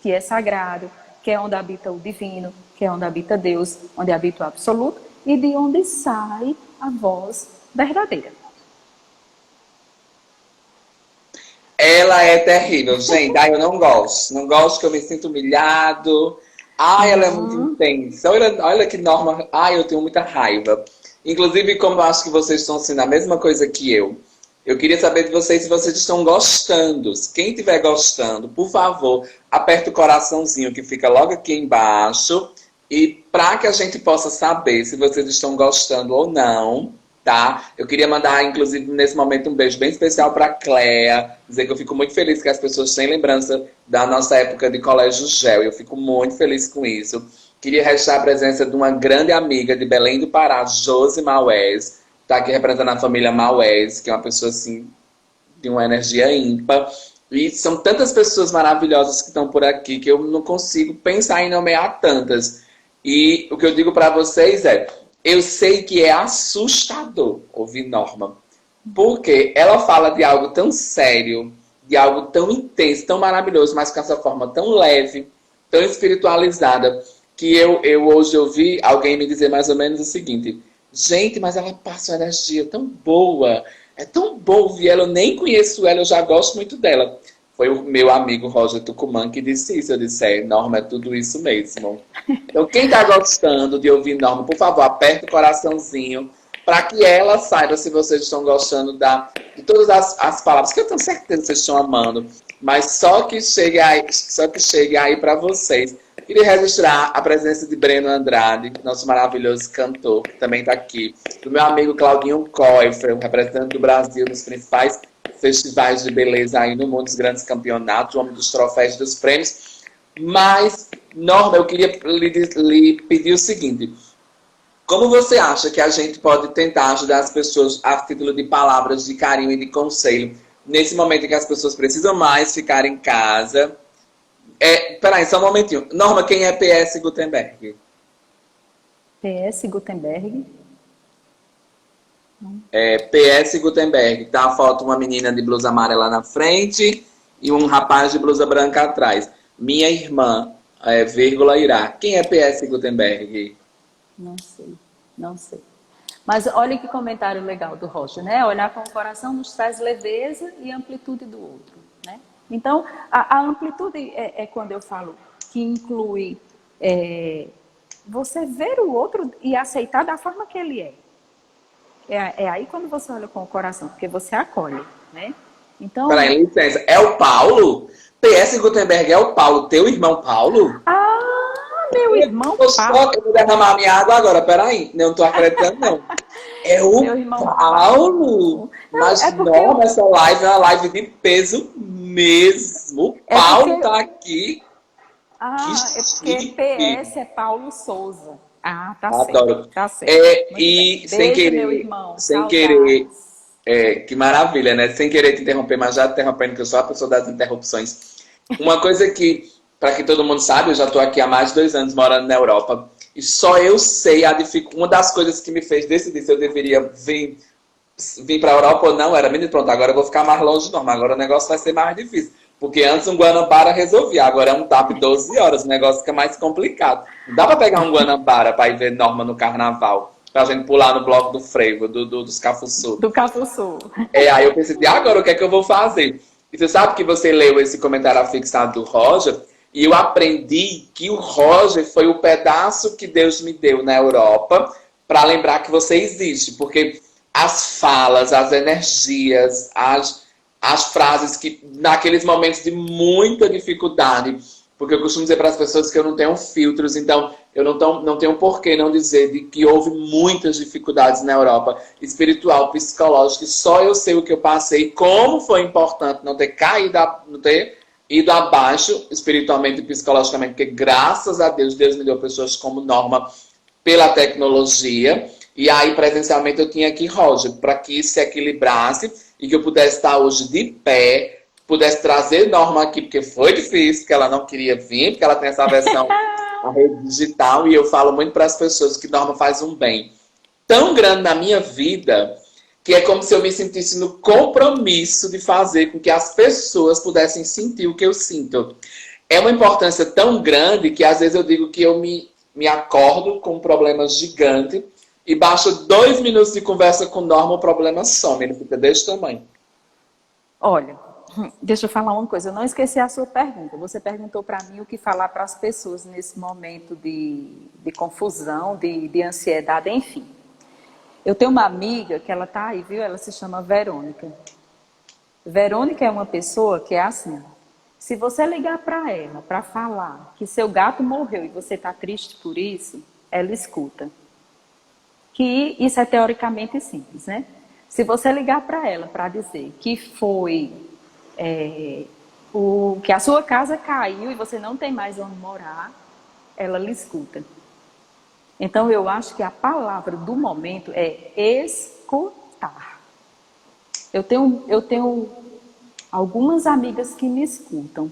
que é sagrado, que é onde habita o divino, que é onde habita Deus, onde habita o absoluto, e de onde sai a voz verdadeira. Ela é terrível, gente. Ai, eu não gosto. Não gosto que eu me sinto humilhado. Ai, ela é muito intensa. Olha que norma. Ai, eu tenho muita raiva. Inclusive, como eu acho que vocês estão assim na mesma coisa que eu queria saber de vocês se vocês estão gostando. Quem estiver gostando, por favor, aperta o coraçãozinho que fica logo aqui embaixo. E para que a gente possa saber se vocês estão gostando ou não, tá? Eu queria mandar, inclusive, nesse momento, um beijo bem especial para Cléa. Dizer que eu fico muito feliz que as pessoas têm lembrança da nossa época de colégio GEL. Eu fico muito feliz com isso. Queria registrar a presença de uma grande amiga de Belém do Pará, Josi Maués. Está aqui representando a família Maués, que é uma pessoa, assim, de uma energia ímpar. E são tantas pessoas maravilhosas que estão por aqui que eu não consigo pensar em nomear tantas. E o que eu digo para vocês é, eu sei que é assustador ouvir Norma, porque ela fala de algo tão sério, de algo tão intenso, tão maravilhoso, mas com essa forma tão leve, tão espiritualizada, que eu hoje ouvi alguém me dizer mais ou menos o seguinte: gente, mas ela passa uma energia tão boa, é tão bom ouvir ela, eu nem conheço ela, eu já gosto muito dela. Foi o meu amigo Roger Tucumã que disse isso. Eu disse, Norma, é tudo isso mesmo. Então, quem está gostando de ouvir Norma, por favor, aperta o coraçãozinho para que ela saiba se vocês estão gostando de todas as palavras, que eu tenho certeza que vocês estão amando, mas só que chegue aí para vocês. Queria registrar a presença de Breno Andrade, nosso maravilhoso cantor, que também está aqui. Do meu amigo Claudinho Coifre, um representante do Brasil nos principais festivais de beleza aí no mundo, dos grandes campeonatos, o homem dos troféus e dos prêmios. Mas, Norma, eu queria lhe pedir o seguinte: como você acha que a gente pode tentar ajudar as pessoas a título de palavras de carinho e de conselho, nesse momento em que as pessoas precisam mais ficar em casa? Peraí, só um momentinho. Norma, quem é PS Gutenberg? PS Gutenberg. PS Gutenberg. Tá a foto de uma menina de blusa amarela na frente e um rapaz de blusa branca atrás. Minha irmã, vírgula Irá. Quem é PS Gutenberg? Não sei, não sei. Mas olha que comentário legal do Rocha, né? Olhar com o coração nos traz leveza e amplitude do outro, né? Então, a amplitude é quando eu falo que inclui você ver o outro e aceitar da forma que ele é. É aí quando você olha com o coração, porque você acolhe, né? Então... Peraí, licença. É o Paulo? PS Gutenberg é o Paulo, teu irmão Paulo? Meu irmão Paulo. Eu vou derramar minha água agora, peraí. Não tô acreditando, não. É o Paulo? Mas não, essa live é uma live de peso mesmo. O Paulo tá aqui. É porque PS é Paulo Souza. Tá Adoro. certo. Tá certo. E sem Beijo, querer, meu irmão. sem querer, que maravilha, né? Sem querer te interromper, mas já te interrompendo, que eu sou a pessoa das interrupções. Uma coisa que, para que todo mundo sabe, eu já estou aqui há mais de 2 anos morando na Europa. E só eu sei a dificuldade. Uma das coisas que me fez decidir se eu deveria vir para a Europa ou não era, menino, pronto, agora eu vou ficar mais longe, não. Mas agora o negócio vai ser mais difícil. Porque antes um Guanabara resolvia, agora é um TAP 12 horas, o negócio fica mais complicado. Não dá para pegar um Guanabara para ir ver Norma no carnaval, pra gente pular no bloco do frevo, dos Cafuçu. Do Cafuçu. Aí eu pensei, agora o que é que eu vou fazer? E você sabe que você leu esse comentário afixado do Roger, e eu aprendi que o Roger foi o pedaço que Deus me deu na Europa para lembrar que você existe. Porque as falas, as energias, as frases que, naqueles momentos de muita dificuldade, porque eu costumo dizer para as pessoas que eu não tenho filtros, então eu não tenho por que não dizer de que houve muitas dificuldades na Europa, espiritual, psicológica, e só eu sei o que eu passei, como foi importante não ter caído, não ter ido abaixo espiritualmente e psicologicamente, porque graças a Deus, Deus me deu pessoas como Norma pela tecnologia, e aí presencialmente eu tinha aqui Roger, para que se equilibrasse e que eu pudesse estar hoje de pé, pudesse trazer Norma aqui, porque foi difícil, porque ela não queria vir, porque ela tem essa versão a rede digital, e eu falo muito para as pessoas que Norma faz um bem tão grande na minha vida, que é como se eu me sentisse no compromisso de fazer com que as pessoas pudessem sentir o que eu sinto. É uma importância tão grande que às vezes eu digo que eu me acordo com um problema gigante e baixo 2 minutos de conversa com Norma, o problema some, ele fica desse tamanho. Olha, deixa eu falar uma coisa, eu não esqueci a sua pergunta. Você perguntou para mim o que falar para as pessoas nesse momento de confusão, de ansiedade, enfim. Eu tenho uma amiga que ela está aí, viu? Ela se chama Verônica. Verônica é uma pessoa que é assim, se você ligar para ela para falar que seu gato morreu e você está triste por isso, ela escuta. Que isso é teoricamente simples, né? Se você ligar para ela para dizer que foi que a sua casa caiu e você não tem mais onde morar, ela lhe escuta. Então eu acho que a palavra do momento é escutar. Eu tenho algumas amigas que me escutam.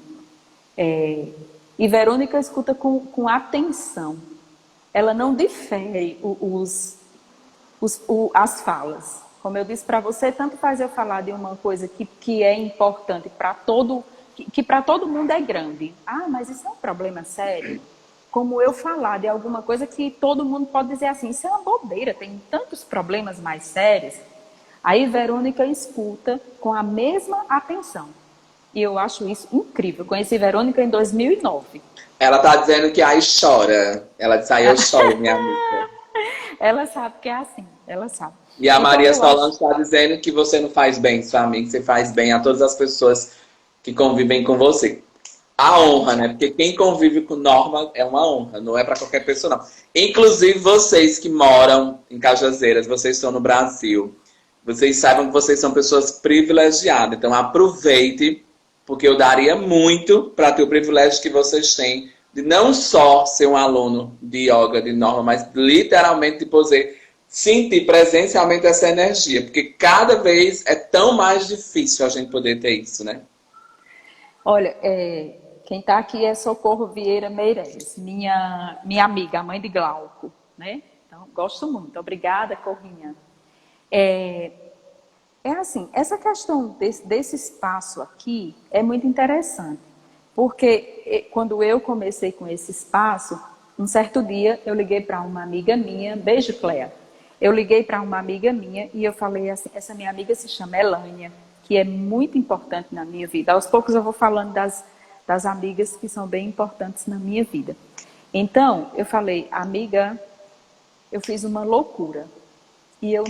E Verônica escuta com atenção. Ela não difere as falas. Como eu disse para você, tanto faz eu falar de uma coisa que é importante para que para todo mundo é grande. Ah, mas isso é um problema sério? Como eu falar de alguma coisa que todo mundo pode dizer assim, isso é uma bobeira, tem tantos problemas mais sérios. Aí Verônica escuta com a mesma atenção. E eu acho isso incrível. Conheci Verônica em 2009. Ela tá dizendo que aí chora. Ela disse, aí eu choro, minha amiga. Ela sabe que é assim, ela sabe. E a Então Maria eu Solange acho... está dizendo que você não faz bem sua amiga, você faz bem a todas as pessoas que convivem com você. A honra, né? Porque quem convive com Norma é uma honra, não é para qualquer pessoa, não. Inclusive vocês que moram em Cajazeiras, vocês estão no Brasil, vocês saibam que vocês são pessoas privilegiadas. Então aproveite, porque eu daria muito para ter o privilégio que vocês têm de não só ser um aluno de yoga de Norma, mas literalmente de poder sentir presencialmente essa energia. Porque cada vez é tão mais difícil a gente poder ter isso, né? Olha, quem está aqui é Socorro Vieira Meireles, minha amiga, a mãe de Glauco, né? Então, gosto muito. Obrigada, Corrinha. É assim, essa questão desse espaço aqui é muito interessante, porque quando eu comecei com esse espaço, um certo dia eu liguei para uma amiga minha, beijo Cléa, eu liguei para uma amiga minha e eu falei assim, essa minha amiga se chama Elânia, que é muito importante na minha vida. Aos poucos eu vou falando das amigas que são bem importantes na minha vida. Então, eu falei, amiga, eu fiz uma loucura. E eu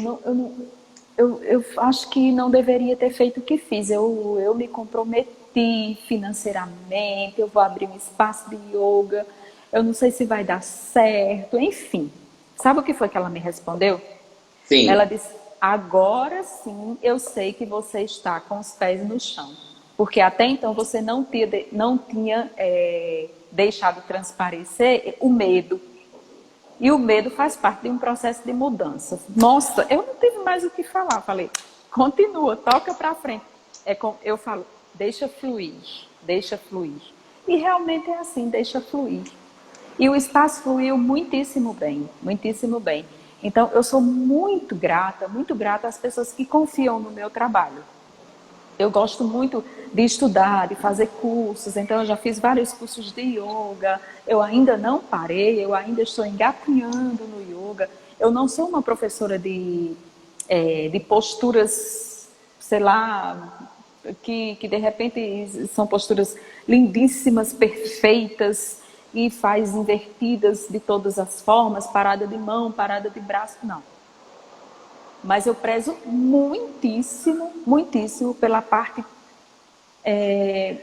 acho que não deveria ter feito o que fiz. Eu me comprometi financeiramente, eu vou abrir um espaço de yoga, eu não sei se vai dar certo, enfim. Sabe o que foi que ela me respondeu? Sim. Ela disse, agora sim eu sei que você está com os pés no chão. Porque até então você não tinha deixado transparecer o medo. E o medo faz parte de um processo de mudança. Nossa, eu não tive mais o que falar. Falei, continua, toca para frente. Eu falo, deixa fluir, deixa fluir. E realmente é assim, deixa fluir. E o espaço fluiu muitíssimo bem, muitíssimo bem. Então, eu sou muito grata às pessoas que confiam no meu trabalho. Eu gosto muito de estudar, de fazer cursos, então eu já fiz vários cursos de yoga, eu ainda não parei, eu ainda estou engatinhando no yoga. Eu não sou uma professora de posturas, sei lá, que de repente são posturas lindíssimas, perfeitas, e faz invertidas de todas as formas, parada de mão, parada de braço, não. Mas eu prezo muitíssimo, muitíssimo pela parte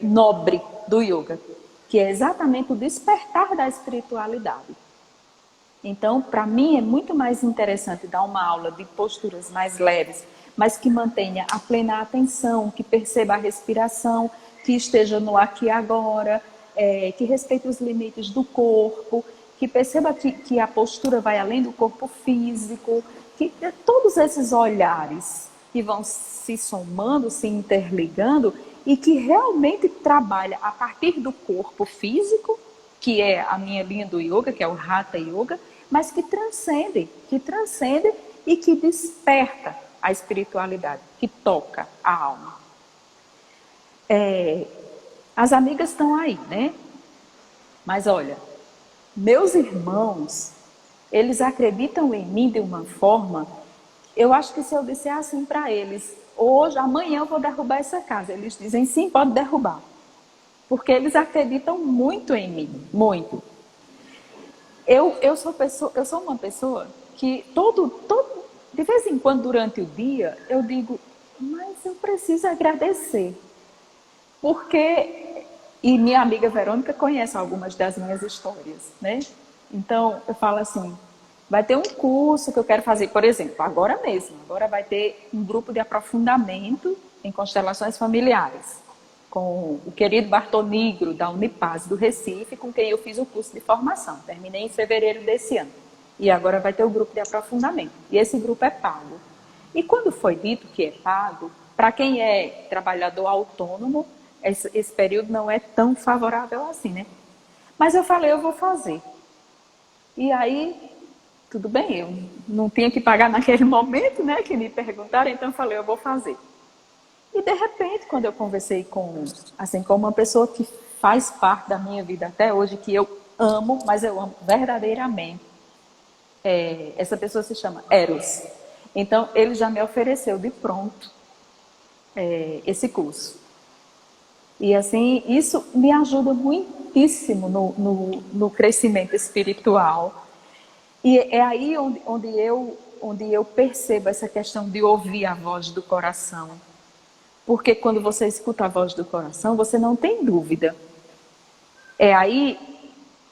nobre do yoga, que é exatamente o despertar da espiritualidade. Então, para mim, é muito mais interessante dar uma aula de posturas mais leves, mas que mantenha a plena atenção, que perceba a respiração, que esteja no aqui e agora, que respeite os limites do corpo, que perceba que a postura vai além do corpo físico, que todos esses olhares que vão se somando, se interligando e que realmente trabalha a partir do corpo físico, que é a minha linha do yoga, que é o Hatha Yoga, mas que transcende e que desperta a espiritualidade, que toca a alma. As amigas estão aí, né? Mas olha, meus irmãos, eles acreditam em mim de uma forma, eu acho que se eu disser assim para eles, hoje, amanhã eu vou derrubar essa casa, eles dizem sim, pode derrubar. Porque eles acreditam muito em mim, muito. Eu sou uma pessoa que de vez em quando durante o dia eu digo, mas eu preciso agradecer. Porque, e minha amiga Verônica conhece algumas das minhas histórias, né? Então eu falo assim, vai ter um curso que eu quero fazer, por exemplo, agora mesmo, agora vai ter um grupo de aprofundamento em constelações familiares, com o querido Bartonigro, da Unipaz, do Recife, com quem eu fiz o curso de formação. Terminei em fevereiro desse ano. E agora vai ter o grupo de aprofundamento. E esse grupo é pago. E quando foi dito que é pago, para quem é trabalhador autônomo, esse período não é tão favorável assim, né? Mas eu falei, eu vou fazer. E aí, tudo bem, eu não tinha que pagar naquele momento, né? Que me perguntaram, então eu falei, eu vou fazer. E de repente, quando eu conversei com uma pessoa que faz parte da minha vida até hoje, que eu amo, mas eu amo verdadeiramente, essa pessoa se chama Eros. Então, ele já me ofereceu de pronto esse curso. E assim, isso me ajuda muitíssimo no crescimento espiritual. E é aí onde eu percebo essa questão de ouvir a voz do coração. Porque quando você escuta a voz do coração, você não tem dúvida. É aí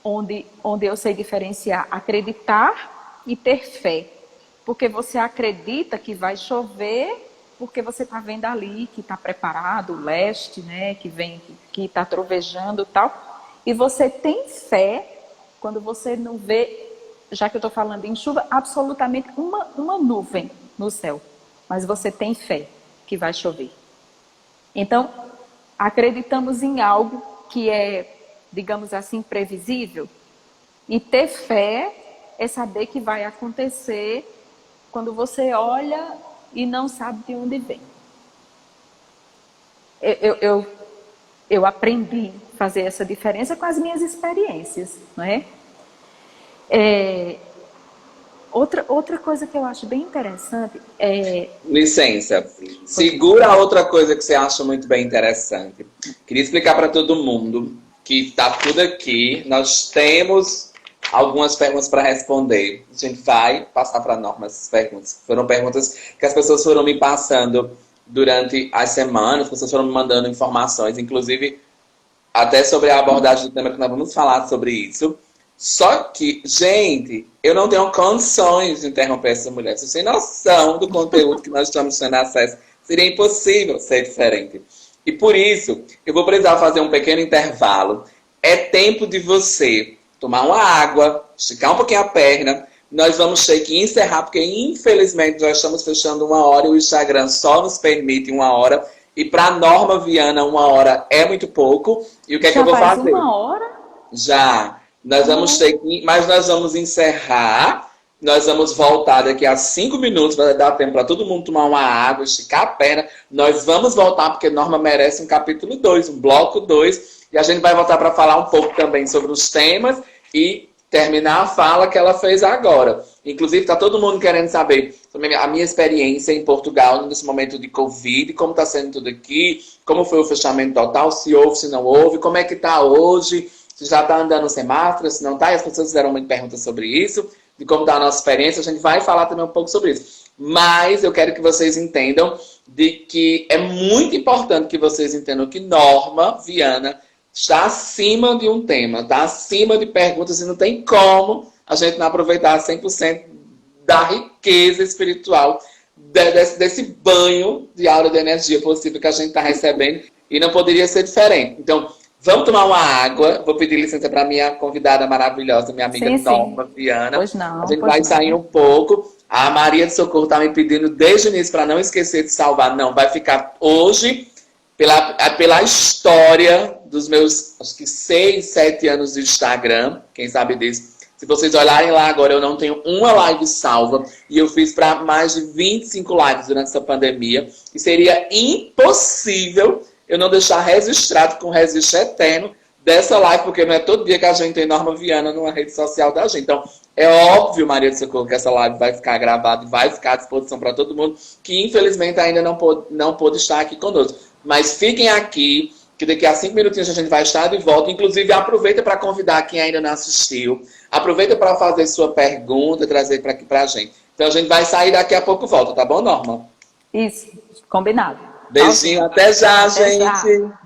onde eu sei diferenciar acreditar e ter fé. Porque você acredita que vai chover, porque você está vendo ali que está preparado, o leste, né, que está trovejando e tal. E você tem fé quando você não vê, já que eu estou falando em chuva, absolutamente uma nuvem no céu. Mas você tem fé que vai chover. Então, acreditamos em algo que é, digamos assim, previsível. E ter fé é saber que vai acontecer quando você olha e não sabe de onde vem. Eu aprendi a fazer essa diferença com as minhas experiências, não é? Outra coisa que eu acho bem interessante é... Licença, segura a outra coisa que você acha muito bem interessante. Queria explicar para todo mundo que está tudo aqui. Nós temos algumas perguntas para responder. A gente vai passar para a Norma essas perguntas. Foram perguntas que as pessoas foram me passando durante as semanas, as pessoas foram me mandando informações, inclusive até sobre a abordagem do tema que nós vamos falar sobre isso. Só que, gente, eu não tenho condições de interromper essa mulher. Vocês têm noção do conteúdo que nós estamos tendo acesso. Seria impossível ser diferente. E por isso, eu vou precisar fazer um pequeno intervalo. É tempo de você tomar uma água, esticar um pouquinho a perna. Nós vamos ter que encerrar, porque infelizmente nós estamos fechando 1 hora e o Instagram só nos permite 1 hora. E para Norma Viana, 1 hora é muito pouco. E o que é que eu vou fazer? 1 hora? Já. Nós vamos ter que... Mas nós vamos encerrar. Nós vamos voltar daqui a 5 minutos. Vai dar tempo para todo mundo tomar uma água, esticar a perna. Nós vamos voltar, porque Norma merece um capítulo 2, um bloco 2. E a gente vai voltar para falar um pouco também sobre os temas e terminar a fala que ela fez agora. Inclusive, está todo mundo querendo saber sobre a minha experiência em Portugal nesse momento de Covid, como está sendo tudo aqui, como foi o fechamento total, se houve, se não houve, como é que está hoje, se já está andando o semáforo, se não está. E as pessoas fizeram muitas perguntas sobre isso, de como está a nossa experiência. A gente vai falar também um pouco sobre isso. Mas eu quero que vocês entendam de que é muito importante que vocês entendam que Norma Viana está acima de um tema, está acima de perguntas e não tem como a gente não aproveitar 100% da riqueza espiritual, desse banho de aura de energia possível que a gente está recebendo e não poderia ser diferente. Então, vamos tomar uma água. Vou pedir licença para minha convidada maravilhosa, minha amiga Norma Viana. Pois não, a gente vai sair um pouco. A Maria de Socorro está me pedindo desde o início para não esquecer de salvar. Não, vai ficar hoje pela história dos meus, acho que 6, 7 anos de Instagram. Quem sabe disso. Se vocês olharem lá agora, eu não tenho uma live salva. E eu fiz para mais de 25 lives durante essa pandemia. E seria impossível eu não deixar registrado com registro eterno dessa live, porque não é todo dia que a gente tem Norma Viana numa rede social da gente. Então, é óbvio, Maria de Socorro, que essa live vai ficar gravada e vai ficar à disposição para todo mundo, que infelizmente ainda não pôde estar aqui conosco. Mas fiquem aqui, que daqui a 5 minutinhos a gente vai estar de volta. Inclusive, aproveita para convidar quem ainda não assistiu. Aproveita para fazer sua pergunta, trazer para aqui para a gente. Então, a gente vai sair daqui a pouco e volta, tá bom, Norma? Isso, combinado. Beijinho, até já, gente. Já.